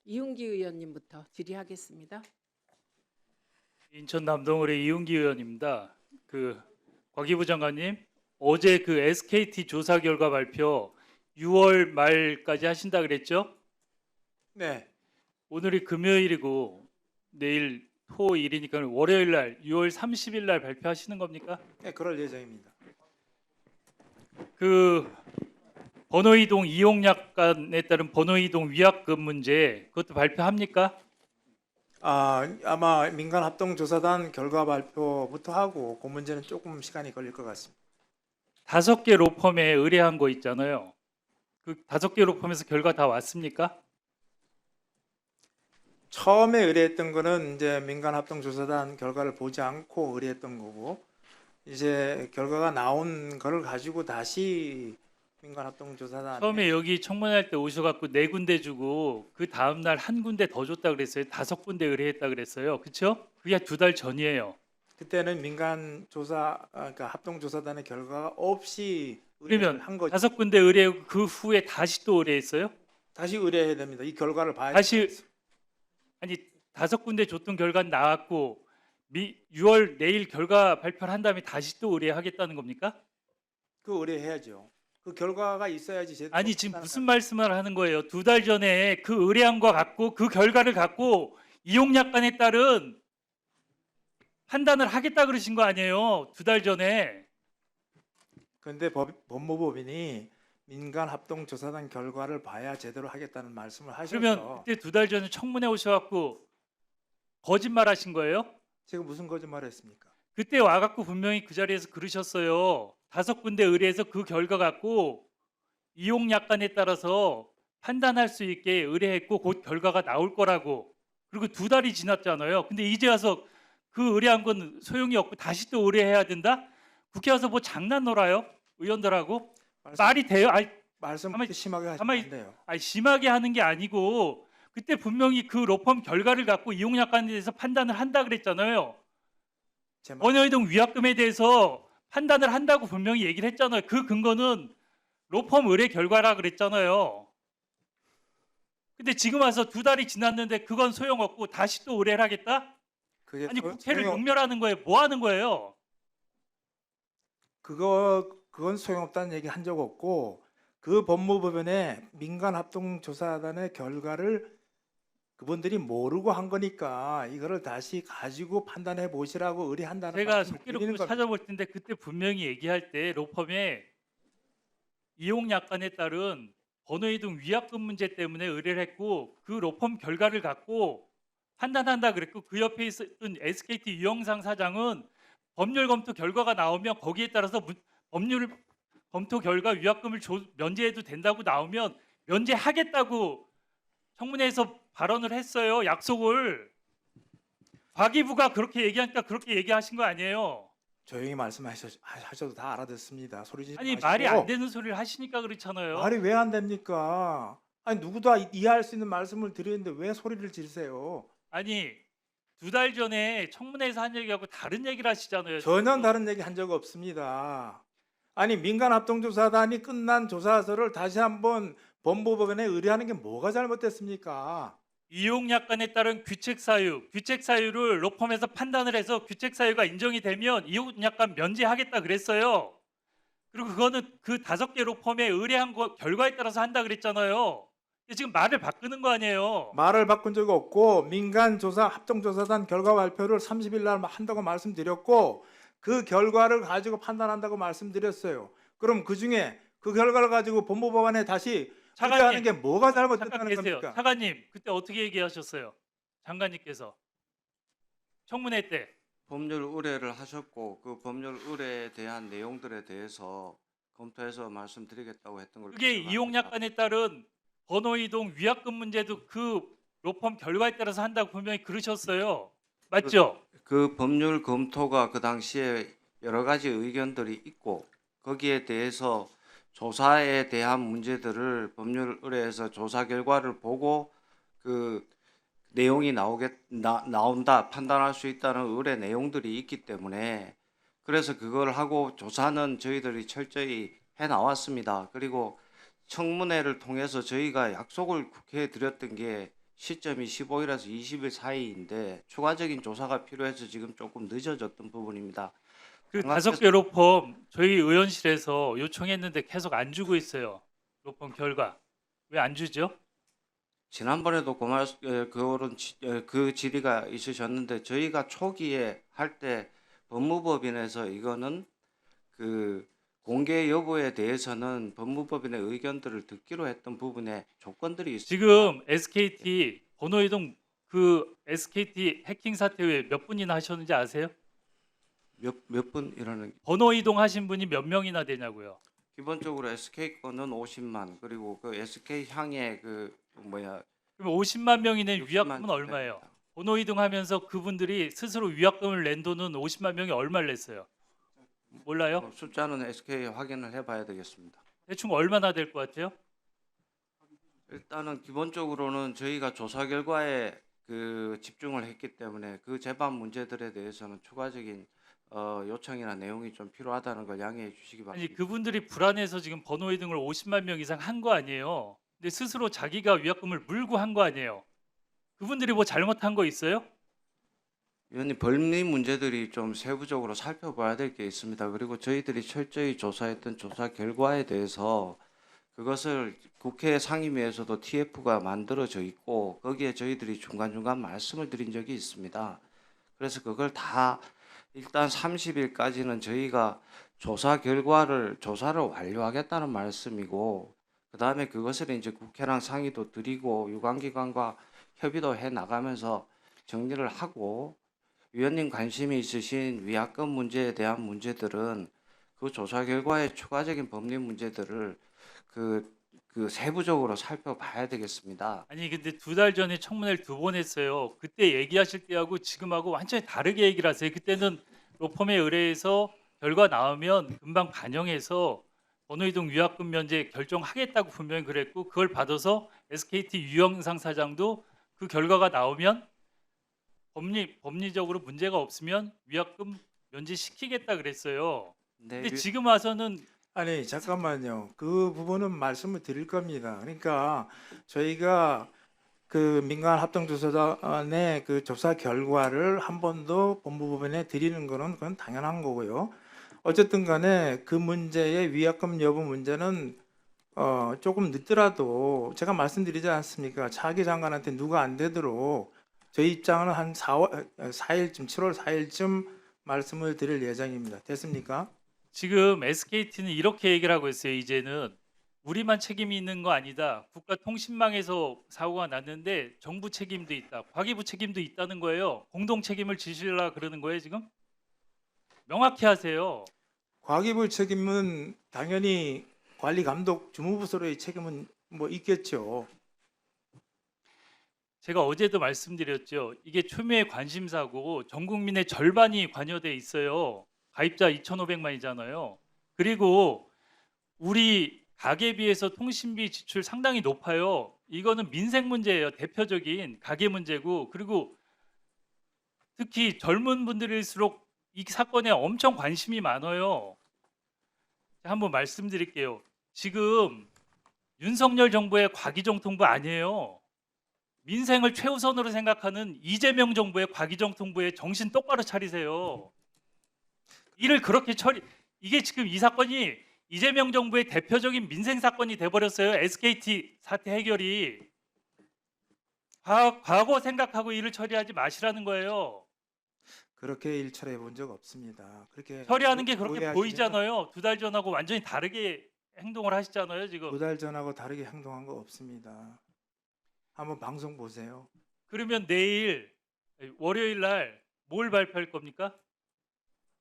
이윤기 의원님부터 질의하겠습니다. 인천 남동을의 이윤기 의원입니다. 과기부 장관님, 어제 SKT 조사 결과 발표 6월 말까지 하신다 그랬죠? 네, 오늘이 금요일이고 내일 토일이니까 월요일 날 6월 30일 날 발표하시는 겁니까? 네, 그럴 예정입니다. 번호이동 이용약관에 따른 번호이동 위약금 문제 그것도 발표합니까? 아마 민간합동조사단 결과 발표부터 하고 그 문제는 조금 시간이 걸릴 것 같습니다. 5개 로펌에 의뢰한 거 있잖아요. 그 5개 로펌에서 결과 다 왔습니까? 처음에 의뢰했던 거는 이제 민간합동조사단 결과를 보지 않고 의뢰했던 거고, 이제 결과가 나온 거를 가지고 다시 민간합동조사단 처음에 여기 청문회할 때 오셔갖고 4군데 주고 그 다음 날 1군데 더 줬다 그랬어요. 5군데 의뢰했다 그랬어요. 그렇죠? 그게 2달 전이에요. 그때는 그러니까 합동조사단의 결과가 없이 그러면 의뢰를 한 거죠. 5군데 의뢰하고 그 후에 다시 또 의뢰했어요? 다시 의뢰해야 됩니다. 이 결과를 봐야 다시 됩니다. 아니 5군데 줬던 결과는 나왔고 6월 내일 결과 발표를 한 다음에 다시 또 의뢰하겠다는 겁니까? 그 의뢰해야죠. 그 결과가 있어야지 제대로 아니 지금 판단을 무슨 말씀을 하는 거예요? 2달 전에 그 의뢰한 거 갖고 그 결과를 갖고 이용약관에 따른 판단을 하겠다 그러신 거 아니에요? 2달 전에. 그런데 법무법인이 민간합동조사단 결과를 봐야 제대로 하겠다는 말씀을 그러면 하셔서 그때 2달 전에 청문회 오셔갖고 거짓말 하신 거예요? 제가 무슨 거짓말을 했습니까? 그때 와갖고 분명히 그 자리에서 그러셨어요. 5군데 의뢰해서 그 결과 갖고 이용약관에 따라서 판단할 수 있게 의뢰했고 곧 결과가 나올 거라고. 그리고 2달이 지났잖아요. 근데 이제 와서 그 의뢰한 건 소용이 없고 다시 또 의뢰해야 된다? 국회 와서 뭐 장난 놀아요? 의원들하고? 말이 돼요? 말씀 가만히- 심하게 하시면 가만히- 안 돼요. 심하게 하는 게 아니고 그때 분명히 그 로펌 결과를 갖고 이용약관에 대해서 판단을 한다 그랬잖아요. 제 말, 번호이동 위약금에 대해서 판단을 한다고 분명히 얘기를 했잖아요. 그 근거는 로펌 의뢰 결과라 그랬잖아요. 근데 지금 와서 2달이 지났는데 그건 소용없고 다시 또 의뢰를 하겠다? 그게 아니 소- 국회를 소용- 용멸하는 거예요. 뭐 하는 거예요? 그건 소용없다는 얘기 한 적 없고, 그 법무법인의 민간합동조사단의 결과를 그분들이 모르고 한 거니까 이거를 다시 가지고 판단해 보시라고 의뢰한다는 제가 말씀을 드리는 속기록부 겁니다. 찾아볼 텐데 그때 분명히 얘기할 때 로펌에 이용약관에 따른 번호이동 위약금 문제 때문에 의뢰를 했고 그 로펌 결과를 갖고 판단한다 그랬고 그 옆에 있었던 SKT 유영상 사장은 법률 검토 결과가 나오면 거기에 따라서 법률 검토 결과 위약금을 면제해도 된다고 나오면 면제하겠다고 청문회에서 발언을 했어요. 약속을. 과기부가 그렇게 얘기하니까 그렇게 얘기하신 거 아니에요. 조용히 말씀하셔도 다 알아듣습니다. 소리 지르지 아니 마시고. 말이 안 되는 소리를 하시니까 그렇잖아요. 말이 왜 안 됩니까? 아니 누구도 이해할 수 있는 말씀을 드리는데 왜 소리를 지르세요? 아니 2달 전에 청문회에서 한 얘기하고 다른 얘기를 하시잖아요. 전혀 다른 얘기 한 적 없습니다. 아니 민간합동조사단이 끝난 조사서를 다시 한번 법무법인에 의뢰하는 게 뭐가 잘못됐습니까? 이용약관에 따른 규책 사유를 로펌에서 판단을 해서 규책 사유가 인정이 되면 이용약관 면제하겠다 그랬어요. 그리고 그거는 그 5개 로펌에 의뢰한 거 결과에 따라서 한다 그랬잖아요. 근데 지금 말을 바꾸는 거 아니에요. 말을 바꾼 적 없고 민간조사 합동조사단 결과 발표를 30일 날 한다고 말씀드렸고 그 결과를 가지고 판단한다고 말씀드렸어요. 그럼 그 중에 그 결과를 가지고 법무법원에 다시 차관님, 의뢰하는 게 뭐가 잠깐 잘못됐다는 계세요. 겁니까? 차관님 그때 어떻게 얘기하셨어요? 장관님께서 청문회 때 법률 의뢰를 하셨고 그 법률 의뢰에 대한 내용들에 대해서 검토해서 말씀드리겠다고 했던 걸 그게 기억합니다. 이용약관에 따른 번호이동 위약금 문제도 그 로펌 결과에 따라서 한다고 분명히 그러셨어요. 맞죠? 그 법률 검토가 그 당시에 여러 가지 의견들이 있고 거기에 대해서 조사에 대한 문제들을 법률 의뢰에서 조사 결과를 보고 그 내용이 나온다 판단할 수 있다는 의뢰 내용들이 있기 때문에 그래서 그걸 하고 조사는 저희들이 철저히 해 나왔습니다. 그리고 청문회를 통해서 저희가 약속을 국회에 드렸던 게 시점이 15일에서 20일 사이인데 추가적인 조사가 필요해서 지금 조금 늦어졌던 부분입니다. 그 장학회- 5개 로펌 저희 의원실에서 요청했는데 계속 안 주고 있어요. 로펌 결과 왜 안 주죠? 지난번에도 그런 그 질의가 있으셨는데 저희가 초기에 할 때 법무법인에서 이거는 그 공개 여부에 대해서는 법무법인의 의견들을 듣기로 했던 부분에 조건들이 있습니다. 지금 SKT 번호이동 그 SKT 해킹 사태 후에 몇 분이나 하셨는지 아세요? 몇 분이라는 번호 이동하신 분이 몇 명이나 되냐고요. 기본적으로 SK 거는 50만 그리고 그 SK 향의 그 뭐야 그럼 50만 명이 낸 60만 위약금은 얼마예요? 번호 이동하면서 그분들이 스스로 위약금을 낸 돈은 50만 명이 얼마를 냈어요? 몰라요? 숫자는 SK 확인을 해봐야 되겠습니다. 대충 얼마나 될 것 같아요? 일단은 기본적으로는 저희가 조사 결과에 그 집중을 했기 때문에 그 재반 문제들에 대해서는 추가적인 요청이나 내용이 좀 필요하다는 걸 양해해 주시기 아니 바랍니다. 그분들이 불안해서 지금 번호 이동을 50만 명 이상 한 거 아니에요? 근데 스스로 자기가 위약금을 물고 한 거 아니에요? 그분들이 뭐 잘못한 거 있어요? 위원님 법리 문제들이 좀 세부적으로 살펴봐야 될 게 있습니다. 그리고 저희들이 철저히 조사했던 조사 결과에 대해서 그것을 국회 상임위에서도 TF가 만들어져 있고 거기에 저희들이 중간중간 말씀을 드린 적이 있습니다. 그래서 그걸 다 일단 30일까지는 저희가 조사를 완료하겠다는 말씀이고 그다음에 그것을 이제 국회랑 상의도 드리고 유관기관과 협의도 해 나가면서 정리를 하고 위원님 관심이 있으신 위약금 문제에 대한 문제들은 그 조사 결과의 추가적인 법리 문제들을 그 세부적으로 살펴봐야 되겠습니다. 아니 근데 2달 전에 청문회를 2번 했어요. 그때 얘기하실 때하고 지금하고 완전히 다르게 얘기를 하세요. 그때는 로펌에 의뢰해서 결과 나오면 금방 반영해서 번호이동 위약금 면제 결정하겠다고 분명히 그랬고 그걸 받아서 SKT 유영상 사장도 그 결과가 나오면 법리적으로 문제가 없으면 위약금 면제시키겠다 그랬어요. 네, 근데 지금 와서는 아니 잠깐만요. 그 부분은 말씀을 드릴 겁니다. 그러니까 저희가 그 민간 합동조사단의 그 조사 결과를 한 번 더 법무부에 드리는 거는 그건 당연한 거고요. 어쨌든 간에 그 문제의 위약금 여부 문제는 조금 늦더라도 제가 말씀드리지 않습니까? 차기 장관한테 누가 안 되도록 저희 입장은 한 4일쯤 7월 4일쯤 말씀을 드릴 예정입니다. 됐습니까? 지금 SKT는 이렇게 얘기를 하고 있어요. 이제는 우리만 책임이 있는 거 아니다. 국가통신망에서 사고가 났는데 정부 책임도 있다. 과기부 책임도 있다는 거예요. 공동 책임을 지시려고 그러는 거예요, 지금? 명확히 하세요. 과기부 책임은 당연히 관리 감독 주무부서로의 책임은 뭐 있겠죠. 제가 어제도 말씀드렸죠. 이게 초미의 관심사고 전 국민의 절반이 관여돼 있어요. 가입자 2,500만이잖아요. 그리고 우리 가계에 비해서 통신비 지출 상당히 높아요. 이거는 민생 문제예요. 대표적인 가계 문제고 그리고 특히 젊은 분들일수록 이 사건에 엄청 관심이 많아요. 한번 말씀드릴게요. 지금 윤석열 정부의 과기정통부 아니에요. 민생을 최우선으로 생각하는 이재명 정부의 과기정통부의 정신 똑바로 차리세요. 일을 그렇게 이게 지금 이 사건이 이재명 정부의 대표적인 민생 사건이 돼버렸어요. SKT 사태 해결이. 과거 생각하고 일을 처리하지 마시라는 거예요. 그렇게 일처리해 본 적 없습니다. 그렇게 처리하는 게 그렇게 오해하시면 보이잖아요. 2달 전하고 완전히 다르게 행동을 하시잖아요. 지금. 2달 전하고 다르게 행동한 거 없습니다. 한번 방송 보세요. 그러면 내일 월요일 날 뭘 발표할 겁니까?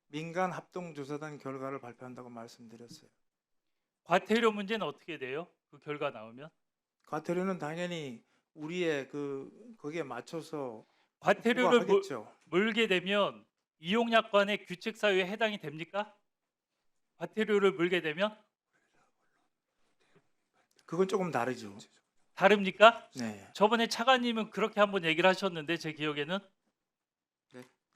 민간 합동조사단 결과를 발표한다고 말씀드렸어요. 과태료 문제는 어떻게 돼요? 그 결과 나오면? 과태료는 당연히 우리의 거기에 맞춰서 과태료를 부과하겠죠. 물게 되면 이용약관의 규칙 사유에 해당이 됩니까? 과태료를 물게 되면 그건 조금 다르죠. 다릅니까? 네. 저번에 차관님은 그렇게 한번 얘기를 하셨는데 제 기억에는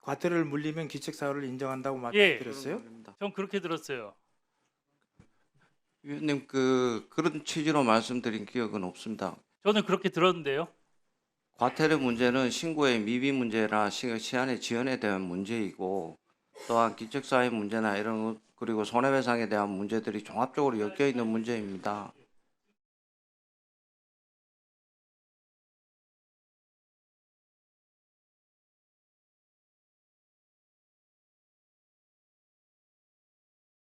과태료를 물리면 기책 사유를 인정한다고 예. 말씀드렸어요. 전 그렇게 들었어요. 위원님 그런 취지로 말씀드린 기억은 없습니다. 저는 그렇게 들었는데요. 과태료 문제는 신고의 미비 문제나 시한의 지연에 대한 문제이고 또한 기책사회 문제나 이런 것 그리고 손해배상에 대한 문제들이 종합적으로 엮여 있는 문제입니다.